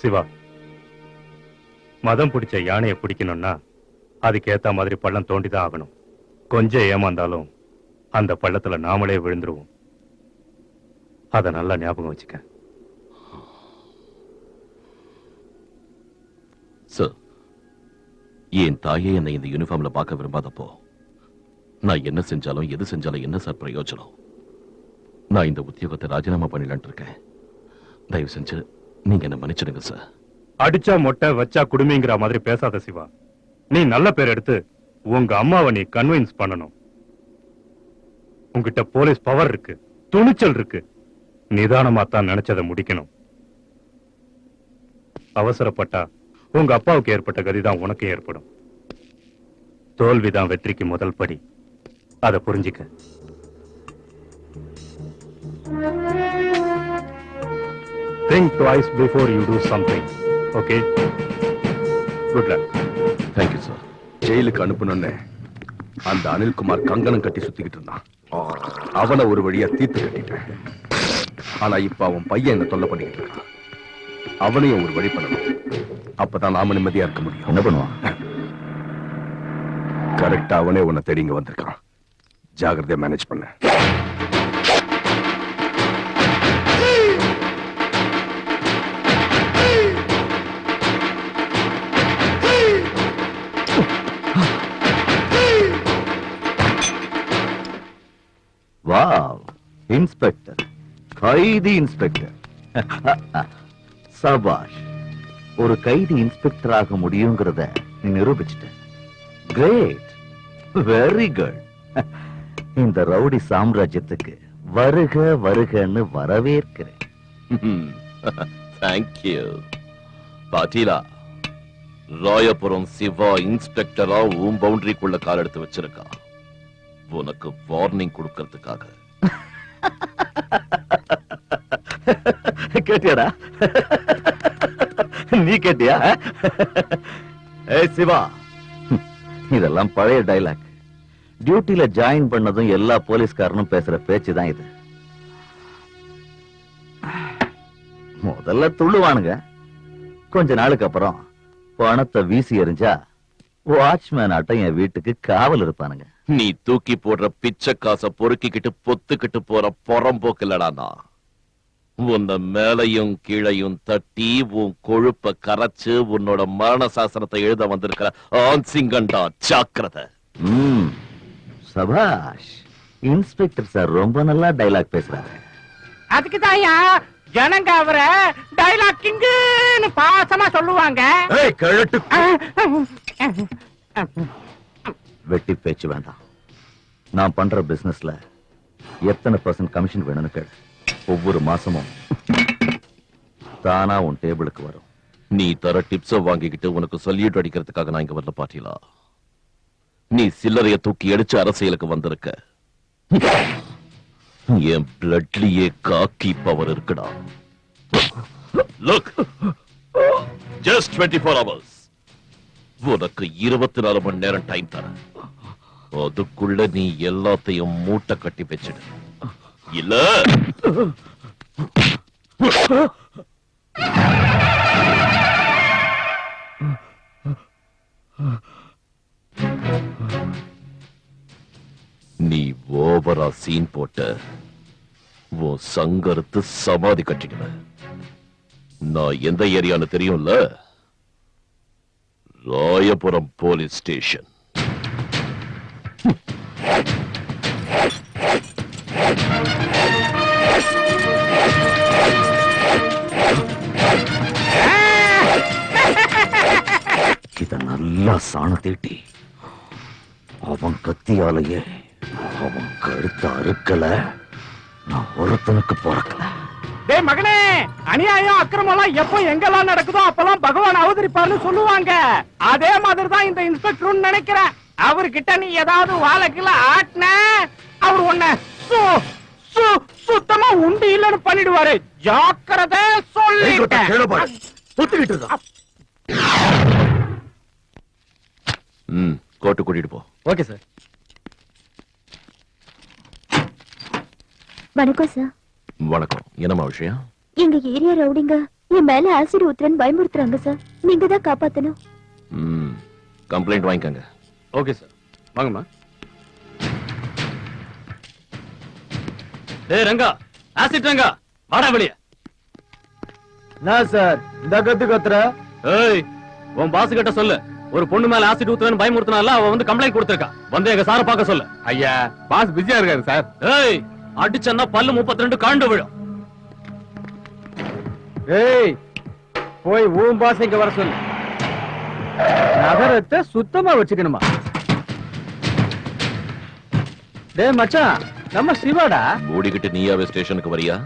சிவா, மதம் பிடிச்ச யானையை பிடிக்கணும்னா அதுக்கு ஏத்த மாதிரி பள்ளம் தோண்டிதான் ஆகணும். கொஞ்சம் ஏமாந்தாலும் அந்த பள்ளத்துல நாமளே விழுந்துருவோம். அத நல்லா ஞாபகம் வச்சுக்க. சார், என் தாயே என்னை இந்த யூனிஃபார்ம்ல பார்க்க விரும்பாதப்போ நான் என்ன செஞ்சாலும் எது செஞ்சாலும் என்ன சார் பிரயோஜனம்? நான் இந்த உத்தியோகத்தை ராஜினாமா பண்ணிடலான் இருக்கேன். தயவு செஞ்சு நீங்க என்ன மன்னிச்சிடுங்க சார். அடிச்சா மொட்டை வச்சா குடுமிங்கிற மாதிரி பேசாத சிவா. நீ நல்ல பேர் எடுத்து உங்க அம்மாவை நீ கன்வின்ஸ் பண்ணணும். உங்ககிட்ட போலீஸ் பவர் இருக்கு, துணிச்சல் இருக்கு. நிதானமா தான் நினைச்சதை முடிக்கணும். அவசரப்பட்டா உங்க அப்பாவுக்கு ஏற்பட்ட கதிதான் உனக்கு ஏற்படும். தோல்விதான் வெற்றிக்கு முதல் படி. அதை புரிஞ்சுக்க. Think twice before you do something. Okay? Good luck. Thank you, sir. ஜெயிலுக்கு அனுப்பணும்னு அந்த அனில்குமார் கங்கணம் கட்டி சுத்திக்கிட்டு இருந்தான். அவனை ஒரு வழியா தீர்த்து கட்டிட்டேன். ஆனா இப்ப அவன் பையன் என்ன தொல்லை பண்ணிக்கிட்டு இருக்கான். அவனையும் ஒரு வழி பண்ணணும். அப்பதான் நாம நிம்மதியா இருக்க முடியும். என்ன பண்ணுவான்? கரெக்டா அவனே உன்னை தேடி இங்க வந்திருக்கான். ஜாகிரதையா மேனேஜ் பண்ண. வாவ், இன்ஸ்பெக்டர், கைதி இன்ஸ்பெக்டர். சபாஷ், ஒரு கைதி இன்ஸ்பெக்டர் ஆக முடியுங்கிறத நீ நிரூபிச்சிட்ட. Great, very good. இந்த ரவுடி சாம்ராஜ்யத்துக்கு வருக வருகன்னு வரவேற்கிறேன். தேங்க்யூ. பாட்டீலா, ராயபுரம் சிவா இன்ஸ்பெக்டரா உன் பவுண்டரிக்குள்ள கால் எடுத்து வச்சிருக்கா. உனக்கு வார்னிங் கொடுக்கிறதுக்காக. கேட்டியாடா? நீ கேட்டியா? ஏய் சிவா, இதெல்லாம் பழைய டைலாக். டியூட்டில ஜாயின் பண்ணதும் எல்லா போலீஸ்காரனும் பேசுற பேச்சுதான் இது. முதல்ல துள்ளுவானுங்க, கொஞ்ச நாளுக்கு அப்புறம் பணத்தை வீசி எறிஞ்சா வாட்ச்மேன் ஆட்டம் என் வீட்டுக்கு காவல் இருப்பானுங்க. நீ தூக்கி போடுற பிச்சை காசை பொறுக்கிக்கிட்டு பொத்துக்கிட்டு போற புறம்போக்கு இல்லடானா. உன்னை மேலையும் கீழையும் தட்டி உன் கொழுப்ப கரைச்சு உன்னோட மரண சாசனத்தை எழுத வந்திருக்கிற ஆன்சிங்கண்டா, ஜாக்கிரதை. சபாஷ், இன்ஸ்பெக்டர் சார் ரொம்ப நல்லா டைலாக் பேசுறாரு. அதுக்குதாயா ஜனங்க அவரை டைலாக் கிங்குன்னு பாசமா சொல்லுவாங்க. வெட்டி பேச்சு வேண்டாம். நான் பண்ற பிசினஸ்ல எத்தனை % கமிஷன் வேணும்னு கேளு. ஒவ்வொரு மாசமும் தானா உன் டேபிளுக்கு வரும். நீ தர டிப்ஸ வாங்கிக்கிட்டு உனக்கு சொல்லிட்டு அடிக்கிறதுக்காக நான் இங்க வரல பாத்தீங்களா. நீ சில்லறைய தூக்கி அடிச்சு அரசியலுக்கு வந்திருக்க. என் பிளட்லயே காக்கி பவர் இருக்குடா. Look, just 24 hours. உனக்கு 24 மணி நேரம் டைம் தரேன். அதுக்குள்ள நீ எல்லாத்தையும் மூட்டை கட்டி வச்சிடு. இல்ல நீ ஓவரா சீன் போட்ட உன் சங்கரத்து சமாதி கட்டிடுவேன். நான் எந்த ஏரியான்னு தெரியும்ல? Royapuram police station. இத நல்லா சாண தீட்டி அவன் கத்தியாலேயே அவன் கழுத்த அறுக்கல, நான் ஒருத்தனுக்கு பிறக்கல. டேய் மகனே, அநியாயம் அக்கிரமம் எப்போ எங்கெல்லாம் நடக்குதோ அப்பெல்லாம் பகவான் அவதரிப்பார்னு சொல்லுவாங்க. அதே மாதிரி தான் இந்த இன்ஸ்பெக்டர் நினைக்கிறேன். அவர்கிட்ட நீ ஏதாவது வாழைக்குள்ள ஆட்டின அவர் உன்னை சுத்தமா உண்டு இல்லன்னு பண்ணிடுவாரு. ஜாக்கிரதை சொல்லிட்டேன். கோட்டு கூட்டிட்டு போ. Okay sir. வணக்கம் சார். வணக்கம். என்னமா விஷயம்? எங்க ஏரியா ரவுடிங்க என் மேல ஆசிட் ஊத்துறன்னு பயமுறுத்துறாங்க சார். நீங்க தான் காப்பாத்தணும். கம்ப்ளைண்ட் வாங்கிக்கங்க. ஓகே சார், வாங்கம்மா. டேய் ரங்கா, ஆசிட் ரங்கா, வாடா வெளிய. நான் சார் இந்த கத்துற ஏய், உன் பாஸ் கிட்ட சொல்லு, ஒரு பொண்ணு மேல ஆசிட் ஊத்துறன்னு பயமுறுத்தினால அவ வந்து கம்ப்ளைண்ட் கொடுத்திருக்கா. வந்து எங்க சார பார்க்க சொல்லு. ஐயா, பாஸ் பிஸியா இருக்காரு சார். ஏய், அடிச்சன்னா பல்லு 32 காண்டு விழும். ஏய், போய் ஊம் பாஸ் இங்க வர சொல்லு. நகரத்தை சுத்தமா வச்சுக்கணுமா? டேய் மச்சான், நம்ம சிவாடா. மூடிக்கிட்டு நீயாவே ஸ்டேஷனுக்கு வரியா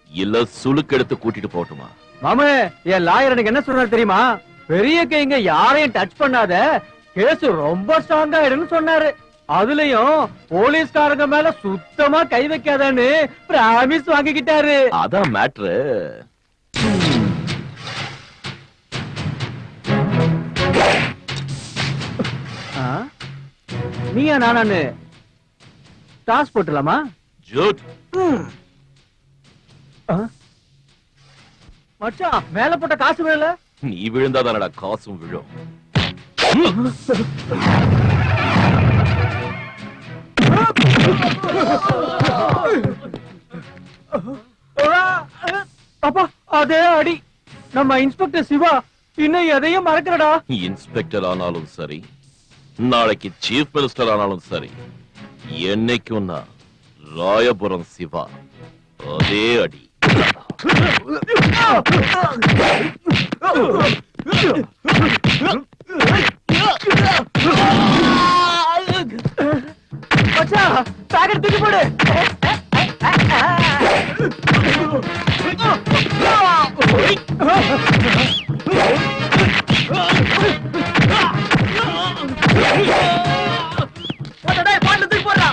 இல்ல சுளுக்கெடுத்து கூட்டிட்டு போகட்டுமா? மாமே, என் லாயர் எனக்கு என்ன சொன்னார் தெரியுமா? பெரிய கைங்க யாரையும் டச் பண்ணாத, கேஸ் ரொம்ப ஸ்ட்ராங்கா ஆயிடுன்னு சொன்னாரு. அதுலயும் போலீஸ்காரங்க மேல சுத்தமா கை வைக்காதன்னு பிராமிஸ் வாங்கிக்கிட்டாரு. அதான் மேட்ரு. நீயா நானு டாஸ் போட்டுலாமா? ஜூட். மச்சான், மேல போட்ட காசு வேல. நீ விழுந்தாதானடா காசும் விழும். அப்பா, அதே அடி. நம்ம இன்ஸ்பெக்டர் சிவா இன்னும் எதையும் மறக்கிறடா. இன்ஸ்பெக்டர் ஆனாலும் சரி, நாளைக்கு சீஃப் மினிஸ்டர் ஆனாலும் சரி, என்னைக்கும் நான் ராயபுரம் சிவா. அதே அடி. மச்சான், பேக்கெட் தூக்கி போடு. பாட்டு தூக்கி போடுறா.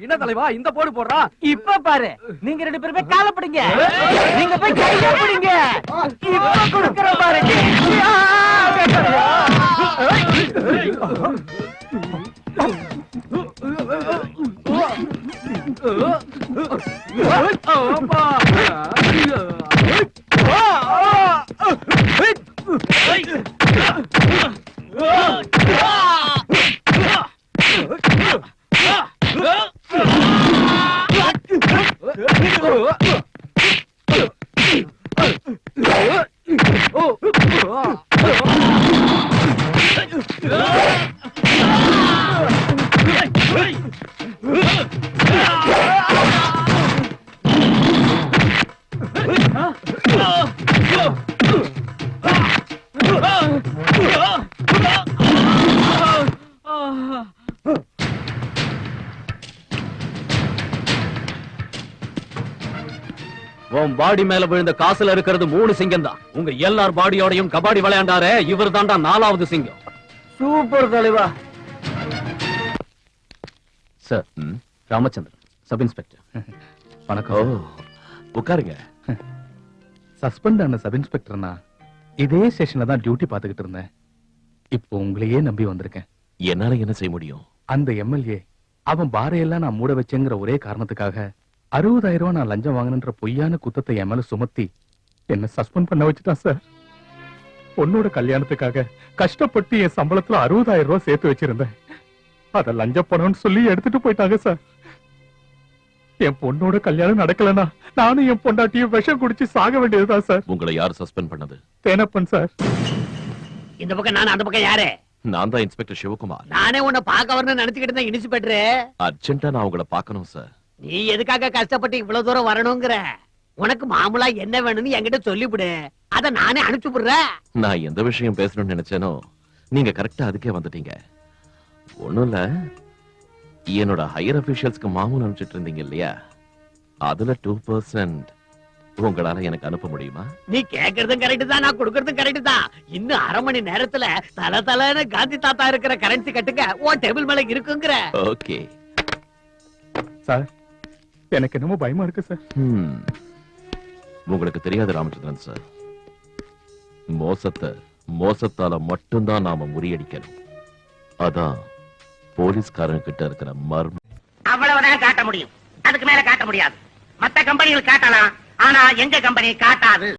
என்ன தலைவா இந்த போடு போடுறா? இப்ப பாரு, நீங்க 2 பேருமே கால பிடிங்க. நீங்க போய் கைய பிடிங்க. இப்ப கொடுக்கற பாரு. உன் பாடி மேல விழுந்த காசுல இருக்கிறது 3 சிங்கம் தான். உங்க எல்லார் பாடியோடையும் கபாடி விளையாண்டாரே, இவர் தாண்டா 4வது சிங்கம். சூப்பர் தலைவா. Sir, Ramachandran, sub inspector. Oh, வணக்கம். உட்காருங்க. சஸ்பெண்ட் ஆன சப் இன்ஸ்பெக்டர்னா இதே ஸ்டேஷன்ல தான் டியூட்டி பார்த்துக்கிட்டு இருந்தேன். இப்போ உங்களையே நம்பி வந்திருக்கேன். என்னால என்ன செய்ய முடியும்? அந்த எம்எல்ஏ அவன் பாறையெல்லாம் நான் மூட வச்சேங்கிற ஒரே காரணத்துக்காக 60,000 ரூபாய் நான் லஞ்சம் வாங்கினன்ற பொய்யான குத்தத்தை என் மேல சுமத்தி என்ன சஸ்பெண்ட் பண்ண வச்சுட்டான் சார். பொண்ணோட கல்யாணத்துக்காக கஷ்டப்பட்டு என் சம்பளத்துல 60,000 ரூபாய் சேர்த்து வச்சிருந்தேன். அத லஞ்ச பணம்னு சொல்லி எடுத்துட்டு போயிட்டாங்க சார். என் பொண்ணோட கல்யாணம் நடக்கலனா நானும் என் பொண்டாட்டியும் விஷம் குடிச்சு சாக வேண்டியதுதான் சார். உங்களை யார் சஸ்பெண்ட் பண்ணது? தேனப்பன் சார். இந்த பக்கம் நான், அந்த பக்கம் யாரு? நான் தான் இன்ஸ்பெக்டர் சிவகுமார். நானே உன்னை பார்க்க வரணும்னு நினைச்சுக்கிட்டு தான் இன்ஸ்பெக்டர். அர்ஜென்ட்டா நான் உங்களை பார்க்கணும் சார். நீ எதுக்காக கஷ்டப்பட்டு இவ்வளவு தூரம் வரணுங்கிற? உனக்கு மாமூலா என்ன வேணும்னு என்கிட்ட சொல்லிவிடு, அத நானே அனுப்பிச்சு விடுறேன். நான் எந்த விஷயம் பேசணும்னு நினைச்சேனோ நீங்க கரெக்டா அதுக்கே வந்துட்டீங்க. ஒண்ணும் இல்ல, என்னோட ஹையர் அபிஷியல்ஸ்க்கு மாமூல் அனுப்பிச்சிட்டு இருந்தீங்க இல்லையா, அதுல 2% உங்களால எனக்கு அனுப்ப முடியுமா? நீ கேக்குறதும் கரெக்ட் தான், நான் கொடுக்கறதும் கரெக்ட் தான். இன்னும் அரை மணி நேரத்துல தல தலன்னு காந்தி தாத்தா இருக்கிற கரன்சி கட்டுங்க உன் டேபிள் மேல இருக்குங்கிற. ஓகே. சார் எனக்கு என்னமோ பயமா இருக்கு சார். உங்களுக்கு தெரியாது ராமச்சந்திரன் சார், மோசத்தால மட்டும்தான் நாம முறியடிக்கணும். அதான் போலீஸ்காரங்க கிட்ட இருக்கிற மர்மம். அவ்வளவுதான் காட்ட முடியும், அதுக்கு மேல காட்ட முடியாது. மத்த கம்பெனிகள் காட்டலாம், ஆனா எங்க கம்பெனி காட்டாது.